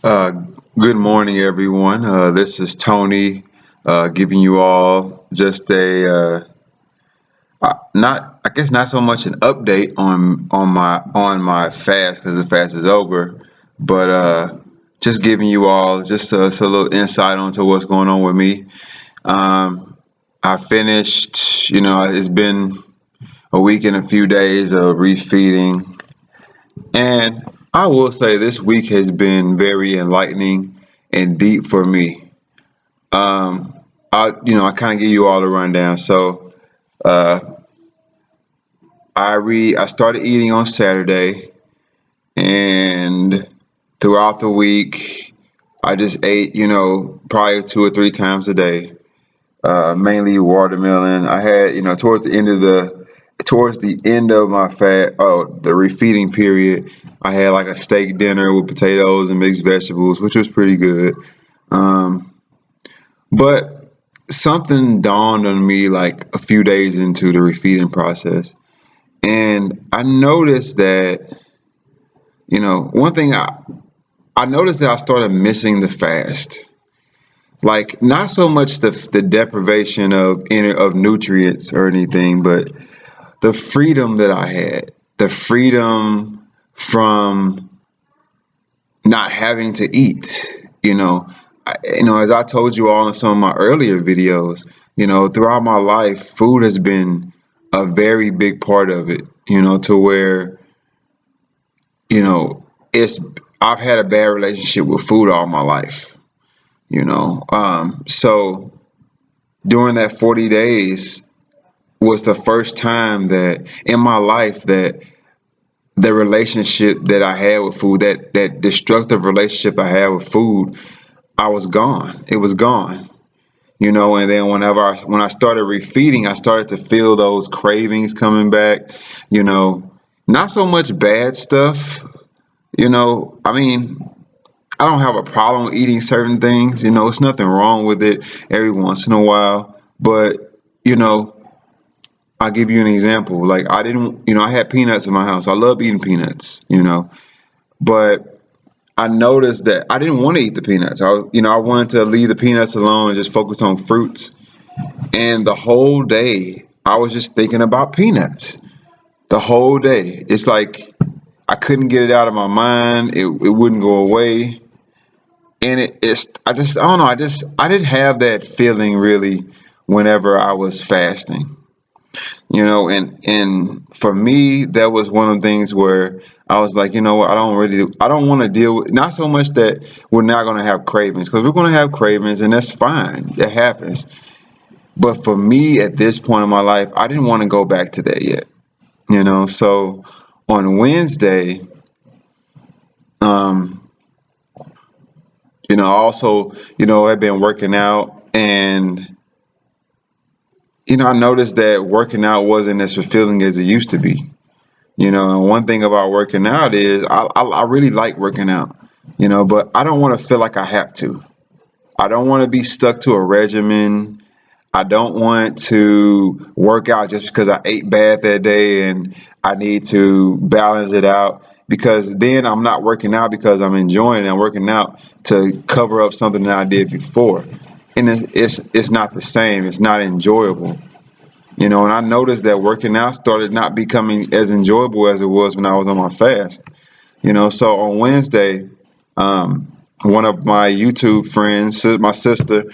Uh, Good morning, everyone. This is Tony, giving you all just not, I guess, not so much an update on my fast because the fast is over, but just giving you all just a little insight onto what's going on with me. Um, I finished, it's been a week and a few days of refeeding, and I will say this week has been very enlightening and deep for me. I kind of give you all a rundown. So, uh, I started eating on Saturday, and throughout the week, I just ate, probably 2 or 3 times a day. Mainly watermelon. I had, towards the end of my the refeeding period, I had like a steak dinner with potatoes and mixed vegetables, which was pretty good. Um, but something dawned on me like a few days into the refeeding process. And I noticed that, one thing I noticed that I started missing the fast. Like not so much the deprivation of nutrients or anything, but the freedom that I had, the freedom from not having to eat. As I told you all in some of my earlier videos, throughout my life, food has been a very big part of it. To where it's I've had a bad relationship with food all my life. So during that 40 days was the first time that in my life that the relationship that I had with food, that destructive relationship I had with food, I was gone. It was gone. And then when I started refeeding, I started to feel those cravings coming back. You know, Not so much bad stuff. I mean, I don't have a problem eating certain things. It's nothing wrong with it every once in a while. But you know, I'll give you an example. Like I didn't, I had peanuts in my house. I love eating peanuts. But I noticed that I didn't want to eat the peanuts. I wanted to leave the peanuts alone and just focus on fruits. And the whole day, I was just thinking about peanuts. The whole day, it's like I couldn't get it out of my mind. It wouldn't go away, and I don't know. I didn't have that feeling really whenever I was fasting. And for me, that was one of the things where I was like, you know what, I don't want to deal with, not so much that we're not going to have cravings, because we're going to have cravings and that's fine, that happens. But for me at this point in my life, I didn't want to go back to that yet. So on Wednesday, um also, I've been working out, and I noticed that working out wasn't as fulfilling as it used to be. And one thing about working out is I really like working out, but I don't want to feel like I have to. I don't want to be stuck to a regimen. I don't want to work out just because I ate bad that day and I need to balance it out, because then I'm not working out because I'm enjoying it. I'm working out to cover up something that I did before. And it's not the same. It's not enjoyable. And I noticed that working out started not becoming as enjoyable as it was when I was on my fast. So on Wednesday, one of my YouTube friends, my sister,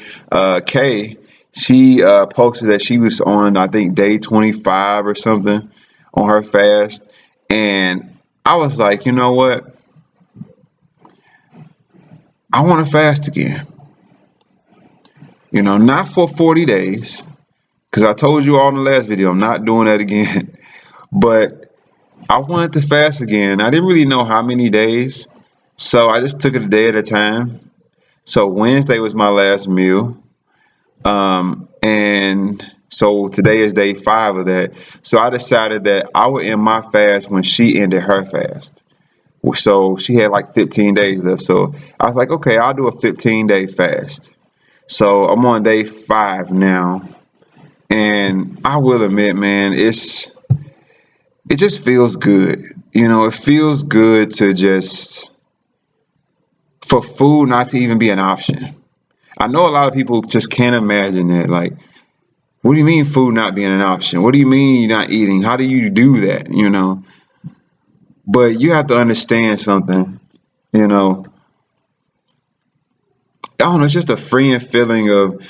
Kay, she posted that she was on, I think, day 25 or something on her fast. And I was like, you know what? I want to fast again. Not for 40 days, because I told you all in the last video, I'm not doing that again. But I wanted to fast again. I didn't really know how many days, so I just took it a day at a time. So Wednesday was my last meal. And so today is day 5 of that. So I decided that I would end my fast when she ended her fast. So she had like 15 days left. So I was like, okay, I'll do a 15-day fast. So I'm on day 5 now. And I will admit, man, it just feels good. It feels good to just for food not to even be an option. I know a lot of people just can't imagine that. Like, what do you mean food not being an option? What do you mean you're not eating? How do you do that? But you have to understand something. You know, I don't know. It's just a freeing feeling of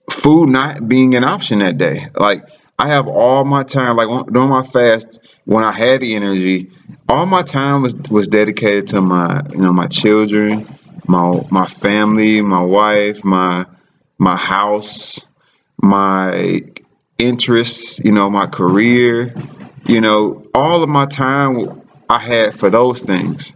food not being an option that day. Like, I have all my time, like during my fast, when I had the energy, all my time was dedicated to my children, my family, my wife, my house, my interests, my career, all of my time I had for those things.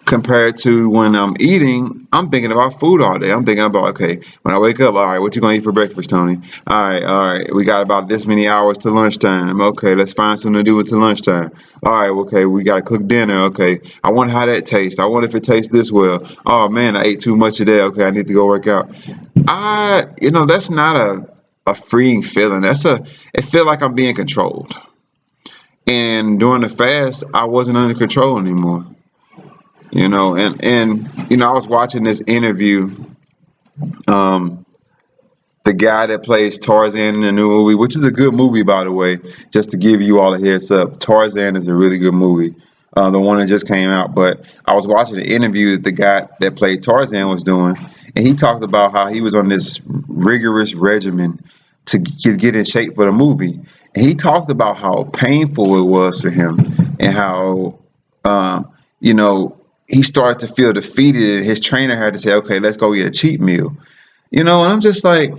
Compared to when I'm eating, I'm thinking about food all day. I'm thinking about, okay, when I wake up, all right, what you gonna eat for breakfast, Tony? All right, we got about this many hours to lunchtime. Okay, let's find something to do until lunchtime. All right, okay, we gotta cook dinner. Okay, I wonder how that tastes. I wonder if it tastes this well. Oh man, I ate too much today. Okay, I need to go work out. That's not a freeing feeling. It feel like I'm being controlled. And during the fast, I wasn't under control anymore. I was watching this interview. Um, the guy that plays Tarzan in the new movie, which is a good movie, by the way, just to give you all a heads up. Tarzan is a really good movie, the one that just came out. But I was watching the interview that the guy that played Tarzan was doing, and he talked about how he was on this rigorous regimen to get in shape for the movie. And he talked about how painful it was for him and how, um, you know, he started to feel defeated, and his trainer had to say, okay, let's go get a cheat meal. And I'm just like,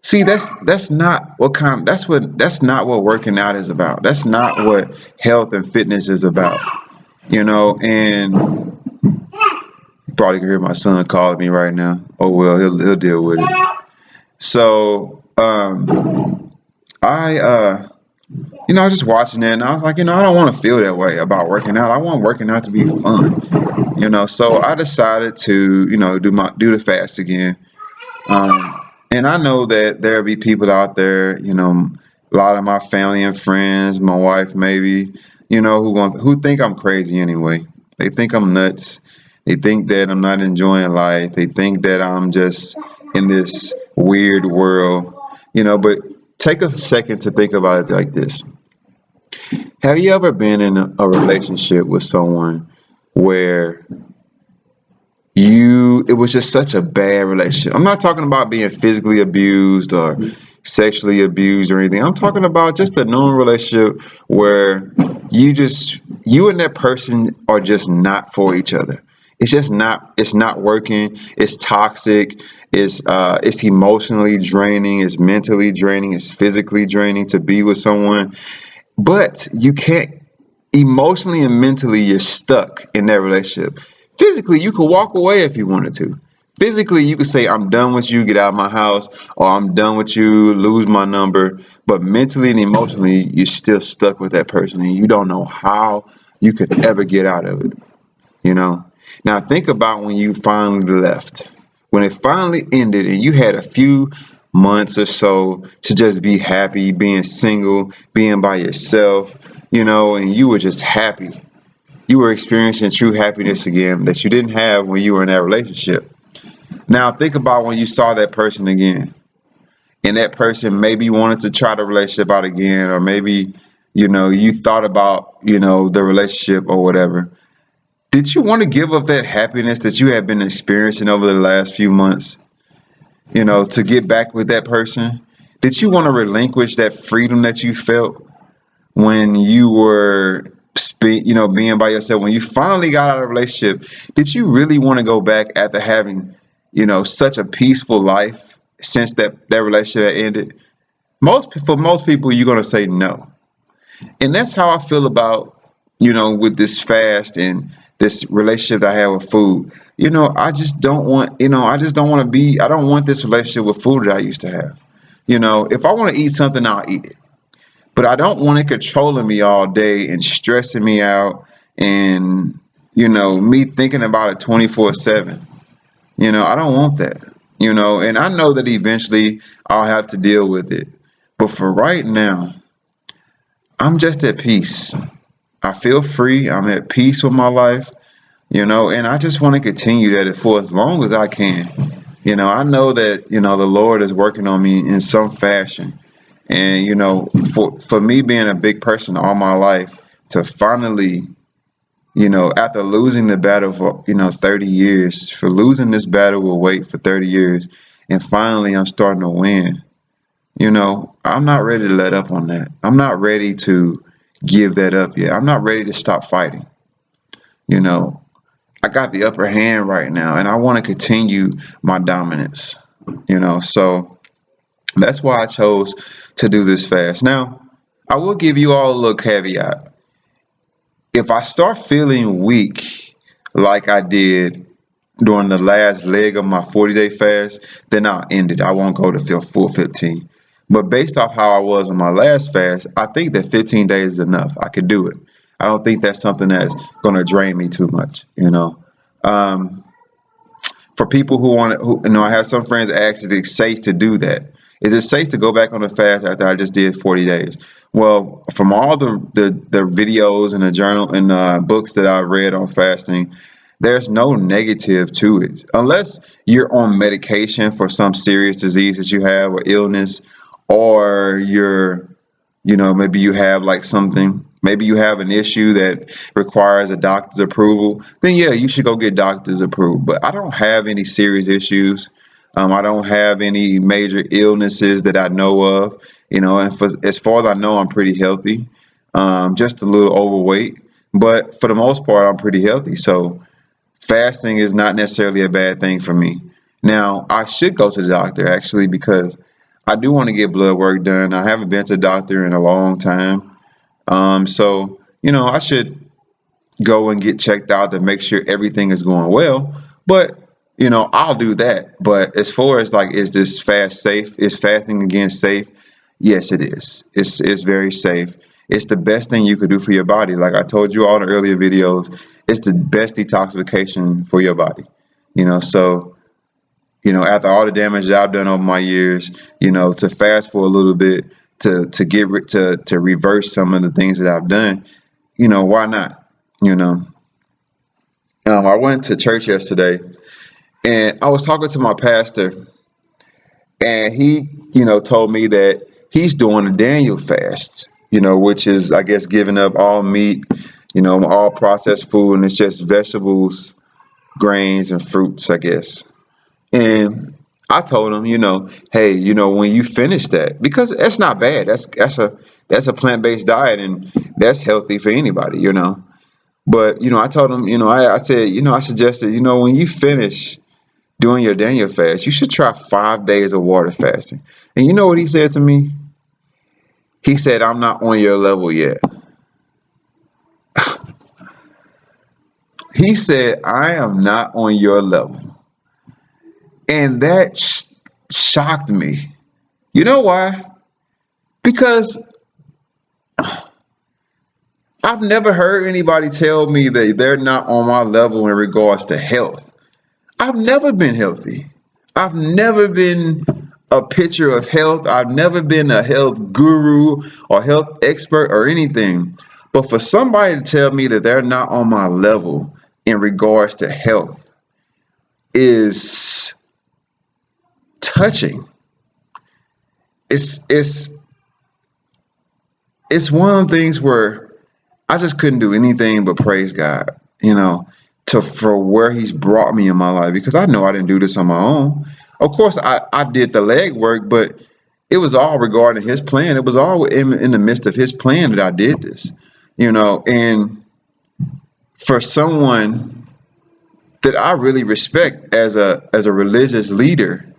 see, that's not what that's not what working out is about. That's not what health and fitness is about. And you probably can hear my son calling me right now. Oh well, he'll deal with it. So I I was just watching it and I was like, I don't want to feel that way about working out. I want working out to be fun. So I decided to, do the fast again. And I know that there'll be people out there, a lot of my family and friends, my wife maybe, who think I'm crazy anyway. They think I'm nuts. They think that I'm not enjoying life. They think that I'm just in this weird world, but take a second to think about it like this. Have you ever been in a relationship with someone where it was just such a bad relationship? I'm not talking about being physically abused or sexually abused or anything. I'm talking about just a known relationship where you and that person are just not for each other. It's not working. It's toxic. It's emotionally draining. It's mentally draining. It's physically draining to be with someone. But you can't, emotionally and mentally, you're stuck in that relationship. Physically, you could walk away if you wanted to. Physically, you could say, I'm done with you, get out of my house, or I'm done with you, lose my number. But mentally and emotionally, you're still stuck with that person and you don't know how you could ever get out of it. You know? Now think about when you finally left. When it finally ended and you had a few months or so to just be happy, being single, being by yourself, and you were just happy. You were experiencing true happiness again that you didn't have when you were in that relationship. Now think about when you saw that person again. And that person maybe wanted to try the relationship out again, or maybe, you thought about, the relationship or whatever. Did you want to give up that happiness that you have been experiencing over the last few months, to get back with that person? Did you want to relinquish that freedom that you felt when you were, being by yourself? When you finally got out of a relationship, did you really want to go back after having, such a peaceful life since that relationship had ended? For most people, you're gonna say no. And that's how I feel about, with this fast and this relationship that I have with food. I just don't want to I don't want this relationship with food that I used to have. If I want to eat something, I'll eat it. But I don't want it controlling me all day and stressing me out and, me thinking about it 24/7. I don't want that. And I know that eventually I'll have to deal with it. But for right now, I'm just at peace. I feel free. I'm at peace with my life. and I just want to continue that for as long as I can. I know that, the Lord is working on me in some fashion. And, for me being a big person all my life to finally, after losing the battle for, 30 years, for losing this battle with weight for 30 years, and finally I'm starting to win, I'm not ready to let up on that. I'm not ready to give that up yet. I'm not ready to stop fighting. You know, I got the upper hand right now, and I want to continue my dominance. So that's why I chose to do this fast. Now, I will give you all a little caveat. If I start feeling weak like I did during the last leg of my 40-day fast, then I'll end it. I won't go to full 15. But based off how I was on my last fast, I think that 15 days is enough. I could do it. I don't think that's something that's going to drain me too much. Um, for people who want to, I have some friends ask, is it safe to do that? Is it safe to go back on a fast after I just did 40 days? Well, from all the videos and the journal and books that I've read on fasting, there's no negative to it. Unless you're on medication for some serious disease that you have or illness, or maybe you have like something, maybe you have an issue that requires a doctor's approval, then yeah, you should go get doctor's approval. But I don't have any serious issues. I don't have any major illnesses that I know of, and as far as I know, I'm pretty healthy, just a little overweight. But for the most part, I'm pretty healthy. So fasting is not necessarily a bad thing for me. Now, I should go to the doctor actually because I do want to get blood work done. I haven't been to the doctor in a long time. So, I should go and get checked out to make sure everything is going well. But, I'll do that. But as far as like, is this fast safe? Is fasting again safe? Yes, it is. It's very safe. It's the best thing you could do for your body. Like I told you all in earlier videos, it's the best detoxification for your body. So after all the damage that I've done over my years, to fast for a little bit, to to reverse some of the things that I've done, why not? You know, I went to church yesterday, and I was talking to my pastor, and he, told me that he's doing a Daniel fast, which is, I guess, giving up all meat, all processed food, and it's just vegetables, grains, and fruits, I guess. And I told him, hey, when you finish that, because that's not bad. That's a plant-based diet, and that's healthy for anybody. But I told him, I said, I suggested, when you finish doing your Daniel fast, you should try 5 days of water fasting. And you know what he said to me? He said, I'm not on your level yet. He said, I am not on your level. And that shocked me. You know why? Because I've never heard anybody tell me that they're not on my level in regards to health. I've never been healthy. I've never been a picture of health. I've never been a health guru or health expert or anything. But for somebody to tell me that they're not on my level in regards to health is touching. It's it's one of the things where I just couldn't do anything but praise God, for where He's brought me in my life, because I know I didn't do this on my own. Of course, I did the leg work, but it was all regarding His plan. It was all in the midst of His plan that I did this. And for someone that I really respect as a religious leader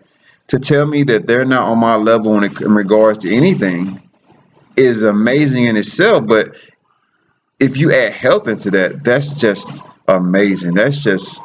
to tell me that they're not on my level in regards to anything is amazing in itself. But if you add health into that, that's just amazing. That's just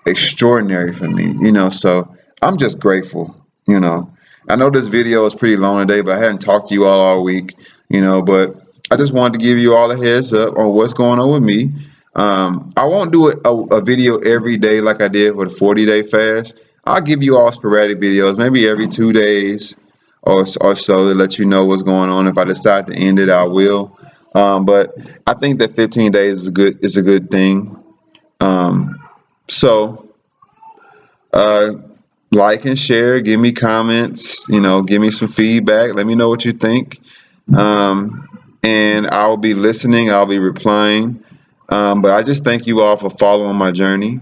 extraordinary for me. So I'm just grateful. I know this video is pretty long today, but I hadn't talked to you all week. But I just wanted to give you all a heads up on what's going on with me. I won't do a video every day like I did for the 40-day fast. I'll give you all sporadic videos, maybe every 2 days or so, to let you know what's going on. If I decide to end it, I will. But I think that 15 days is a good thing. So uh, like and share, give me comments, give me some feedback, let me know what you think. And I'll be listening, I'll be replying. But I just thank you all for following my journey.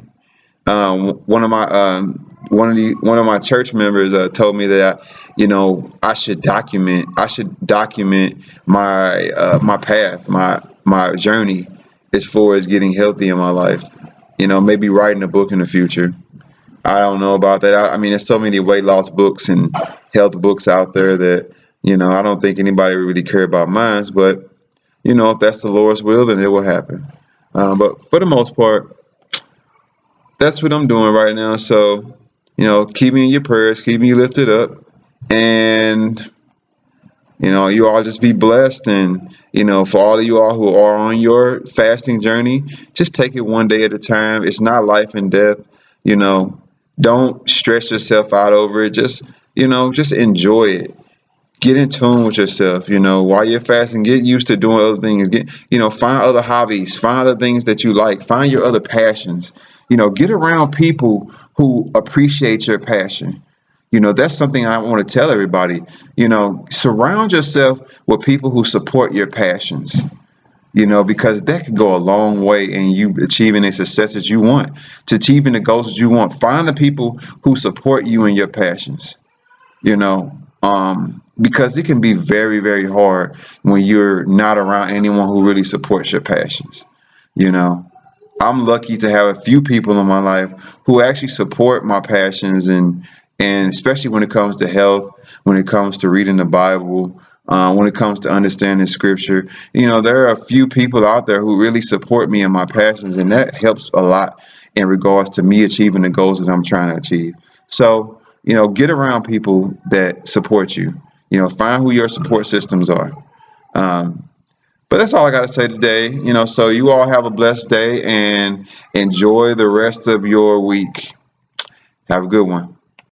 One of my church members told me that I should document my path, my journey as far as getting healthy in my life. Maybe writing a book in the future. I don't know about that. I mean, there's so many weight loss books and health books out there that I don't think anybody really care about mine. But if that's the Lord's will, then it will happen. But for the most part, that's what I'm doing right now. So, keep me in your prayers, keep me lifted up, and you all just be blessed. And for all of you all who are on your fasting journey, just take it one day at a time. It's not life and death. You know, don't stress yourself out over it. Just enjoy it. Get in tune with yourself. While you're fasting, get used to doing other things. Find other hobbies, find other things that you like, find your other passions. Get around people who appreciate your passion. That's something I want to tell everybody. Surround yourself with people who support your passions. Because that can go a long way in you achieving the successes you want, to achieving the goals that you want. Find the people who support you in your passions. Because it can be very, very hard when you're not around anyone who really supports your passions. You know, I'm lucky to have a few people in my life who actually support my passions, and especially when it comes to health, when it comes to reading the Bible, when it comes to understanding scripture. There are a few people out there who really support me in my passions, and that helps a lot in regards to me achieving the goals that I'm trying to achieve. So, get around people that support you. Find who your support systems are. Um, but that's all I got to say today. So you all have a blessed day and enjoy the rest of your week. Have a good one.